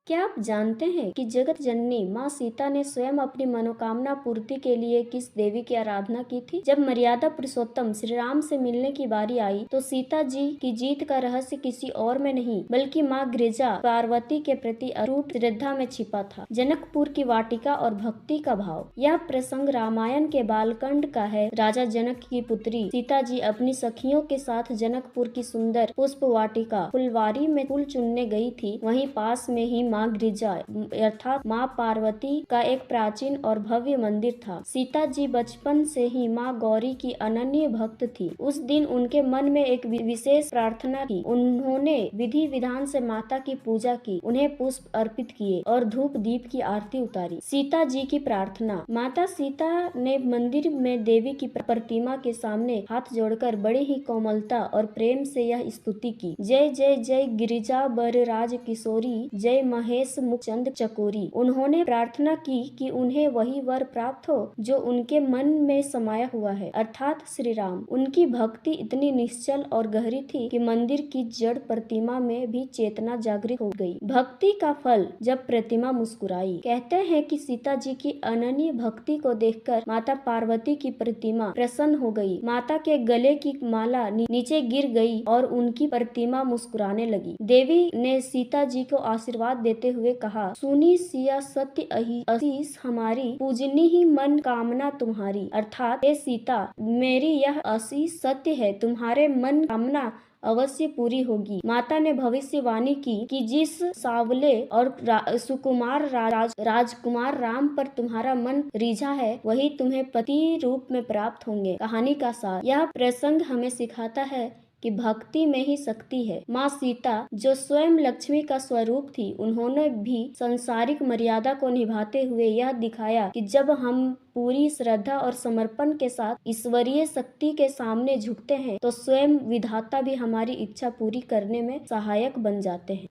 क्या आप जानते हैं कि जगत जननी माँ सीता ने स्वयं अपनी मनोकामना पूर्ति के लिए किस देवी की आराधना की थी? जब मर्यादा पुरुषोत्तम श्री राम से मिलने की बारी आई तो सीता जी की जीत का रहस्य किसी और में नहीं बल्कि माँ गिरिजा पार्वती के प्रति अटूट श्रद्धा में छिपा था। जनकपुर की वाटिका और भक्ति का भाव। यह प्रसंग रामायण के बालकांड का है। राजा जनक की पुत्री सीता जी अपनी सखियों के साथ जनकपुर की सुंदर पुष्प वाटिका फुलवारी में फूल चुनने गई थी। वहीं पास में ही माँ गिरिजा अर्थात माँ पार्वती का एक प्राचीन और भव्य मंदिर था। सीता जी बचपन से ही माँ गौरी की अनन्य भक्त थी। उस दिन उनके मन में एक विशेष प्रार्थना थी। उन्होंने विधि विधान से माता की पूजा की, उन्हें पुष्प अर्पित किए और धूप दीप की आरती उतारी। सीता जी की प्रार्थना। माता सीता ने मंदिर में देवी की प्रतिमा के सामने हाथ जोड़कर बड़ी ही कोमलता और प्रेम से यह स्तुति की। जय जय जय गिरिजा बरराज किशोरी, जय महेश मुखचंद चकोरी। उन्होंने प्रार्थना की कि उन्हें वही वर प्राप्त हो जो उनके मन में समाया हुआ है, अर्थात श्री राम। उनकी भक्ति इतनी निश्चल और गहरी थी कि मंदिर की जड़ प्रतिमा में भी चेतना जागृत हो गई। भक्ति का फल जब प्रतिमा मुस्कुराई। कहते हैं कि सीता जी की अनन्य भक्ति को देखकर माता पार्वती की प्रतिमा प्रसन्न हो गई। माता के गले की माला नीचे गिर गई और उनकी प्रतिमा मुस्कुराने लगी। देवी ने सीता जी को आशीर्वाद देते हुए कहा, सुनी सिया सत्य आशीष हमारी, पूजनी ही मन कामना तुम्हारी। अर्थात हे सीता, मेरी यह आशीष सत्य है, तुम्हारे मन कामना अवश्य पूरी होगी। माता ने भविष्यवाणी की कि जिस सावले और सुकुमार राजकुमार राम पर तुम्हारा मन रिझा है वही तुम्हें पति रूप में प्राप्त होंगे। कहानी का सार। यह प्रसंग हमें सिखाता है कि भक्ति में ही शक्ति है। माँ सीता जो स्वयं लक्ष्मी का स्वरूप थी, उन्होंने भी सांसारिक मर्यादा को निभाते हुए यह दिखाया कि जब हम पूरी श्रद्धा और समर्पण के साथ ईश्वरीय शक्ति के सामने झुकते हैं तो स्वयं विधाता भी हमारी इच्छा पूरी करने में सहायक बन जाते हैं।